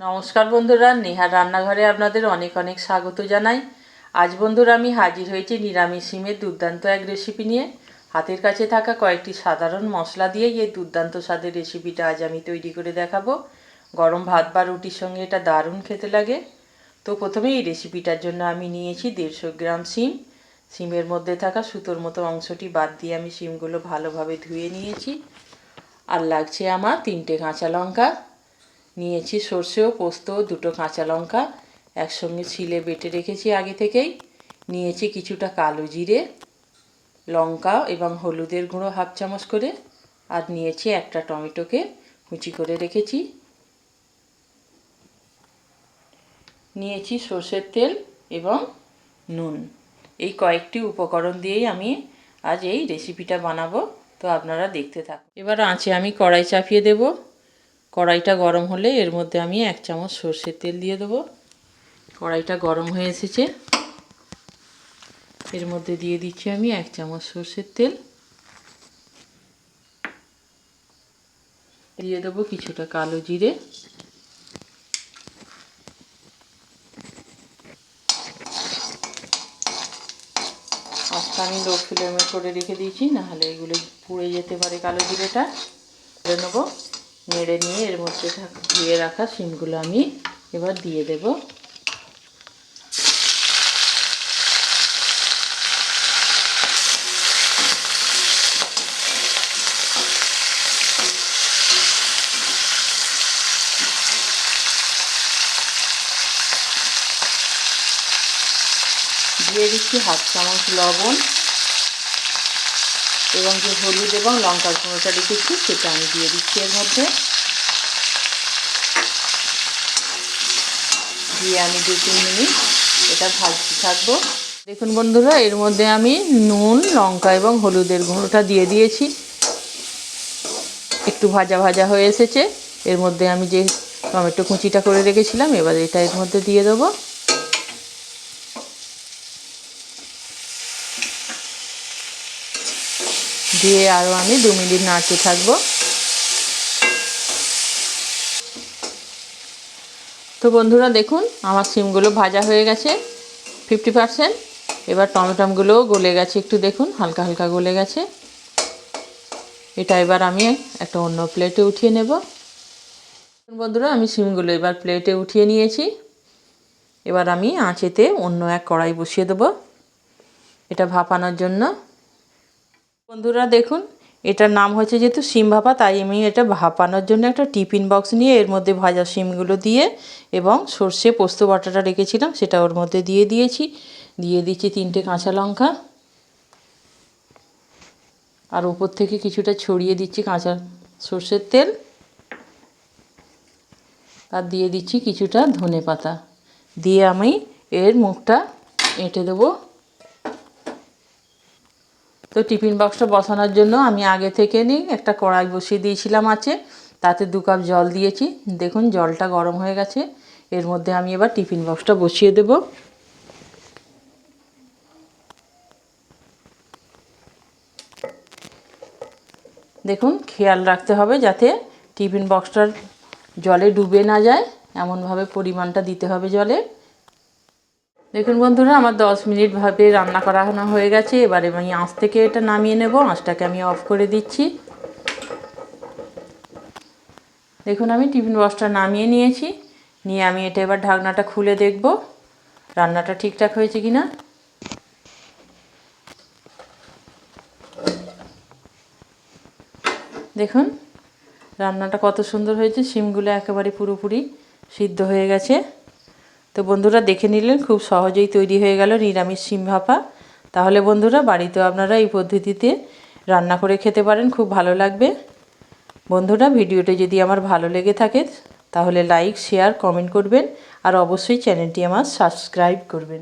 নমস্কার বন্ধুরা, নেহার রান্নাঘরে আপনাদের অনেক অনেক স্বাগত জানাই। আজ বন্ধুরা আমি হাজির হয়েছি নিরামিষ শিমের দুর্দান্ত এক রেসিপি নিয়ে। হাতের কাছে থাকা কয়েকটি সাধারণ মশলা দিয়ে এই দুর্দান্ত স্বাদের রেসিপিটা আজ আমি তৈরি করে দেখাবো। গরম ভাত বা রুটির সঙ্গে এটা দারুণ খেতে লাগে। তো প্রথমে এই রেসিপিটার জন্য আমি নিয়েছি 150 গ্রাম শিম। শিমের মধ্যে থাকা সুতোর মতো অংশটি বাদ দিয়ে আমি শিমগুলো ভালোভাবে ধুয়ে নিয়েছি। আর লাগছে আমার 3টে কাঁচা লঙ্কা, নিয়েছি সর্ষে ও পোস্ত, 2টো কাঁচা লঙ্কা একসঙ্গে ছিলে বেটে রেখেছি আগে থেকেই। নিয়েছি কিছুটা কালো জিরে, লঙ্কা এবং হলুদের গুঁড়ো 1/2 চামচ করে। আর নিয়েছি একটা টমেটোকে কুচি করে রেখেছি। নিয়েছি সর্ষের তেল এবং নুন। এই কয়েকটি উপকরণ দিয়েই আমি আজ এই রেসিপিটা বানাবো। তো আপনারা দেখতে থাকুন। এবার আঁচে আমি কড়াই চাপিয়ে দেব। কড়াইটা গরম হলে এর মধ্যে আমি 1 চামচ সর্ষের তেল দিয়ে দেবো। কড়াইটা গরম হয়ে এসেছে, এর মধ্যে দিয়ে দিচ্ছি আমি 1 চামচ সর্ষের তেল। দিয়ে দেবো কিছুটা কালো জিরে, আজকে আমি লো ফ্লেমে করে রেখে দিয়েছি, নাহলে এগুলো পুড়ে যেতে পারে। কালো জিরেটা করে নেবো। নেড়ে নিয়ে এর মধ্যে ধুয়ে রাখা শিমগুলো আমি এবার দিয়ে দেব। দিয়ে দিচ্ছি 1/2 চামচ লবণ এবং যে হলুদ এবং লঙ্কার গুঁড়োটা রেখেছি সেটা আমি দিয়ে দিচ্ছি এর মধ্যে। দিয়ে আমি 2-3 মিনিট এটা ভাজতে থাকবো। দেখুন বন্ধুরা, এর মধ্যে আমি নুন, লঙ্কা এবং হলুদের গুঁড়োটা দিয়ে দিয়েছি। একটু ভাজা ভাজা হয়ে এসেছে। এর মধ্যে আমি যে টমেটো কুচিটা করে রেখেছিলাম এবার এটা এর মধ্যে দিয়ে দেবো। দিয়ে আরও আমি 2 মিনিট নাড়তে থাকবো। তো বন্ধুরা দেখুন, আমার শিমগুলো ভাজা হয়ে গেছে 50%। এবার টমেটোগুলোও গলে গেছে, একটু দেখুন হালকা হালকা গলে গেছে। এটা এবার আমি একটা অন্য প্লেটে উঠিয়ে নেব। বন্ধুরা, আমি শিমগুলো এবার প্লেটে উঠিয়ে নিয়েছি। এবার আমি আঁচেতে অন্য এক কড়াই বসিয়ে দেবো এটা ভাপানোর জন্য। বন্ধুরা দেখুন, এটার নাম হচ্ছে যেহেতু শিম ভাপা, তাই আমি এটা ভাপানোর জন্য একটা টিফিন বক্স নিয়ে এর মধ্যে ভাজা শিমগুলো দিয়ে এবং সর্ষে পোস্ত বাটাটা রেখেছিলাম সেটা ওর মধ্যে দিয়ে দিয়েছি। দিয়ে দিচ্ছি 3টে কাঁচা লঙ্কা, আর উপর থেকে কিছুটা ছড়িয়ে দিচ্ছি কাঁচা সর্ষের তেল। আর দিয়ে দিচ্ছি কিছুটা ধনেপাতা। দিয়ে আমি এর মুখটা এঁটে দেবো। তো টিফিন বক্সটা বসানোর জন্য আমি আগে থেকে একটা কড়াই বসিয়ে দিয়েছিলাম আছে, তাতে 2 কাপ জল দিয়েছি। দেখুন জলটা গরম হয়ে গেছে। এর মধ্যে আমি এবার টিফিন বক্সটা বসিয়ে দেব। দেখুন খেয়াল রাখতে হবে যাতে টিফিন বক্সটার জলে ডুবে না যায়, এমনভাবে পরিমাণটা দিতে হবে জলে। দেখুন বন্ধুরা, আমার 10 মিনিট ভাবে রান্না করানো হয়ে গেছে। এবারে আমি আঁচ থেকে এটা নামিয়ে নেব। আঁচটাকে আমি অফ করে দিচ্ছি। দেখুন আমি টিফিন বক্সটা নামিয়ে নিয়েছি। নিয়ে আমি এটা এবার ঢাকনাটা খুলে দেখব রান্নাটা ঠিকঠাক হয়েছে কিনা। দেখুন রান্নাটা কত সুন্দর হয়েছে, শিমগুলো একেবারে পুরোপুরি সিদ্ধ হয়ে গেছে। তো বন্ধুরা দেখে নিলেন, খুব সহজেই তৈরি হয়ে গেল নিরামিষ শিম ভাপা। তাহলে বন্ধুরা বাড়িতেও আপনারা এই পদ্ধতিতে রান্না করে খেতে পারেন, খুব ভালো লাগবে। বন্ধুরা ভিডিওটি যদি আমার ভালো লেগে থাকে তাহলে লাইক, শেয়ার, কমেন্ট করবেন। আর অবশ্যই চ্যানেলটি আমার সাবস্ক্রাইব করবেন।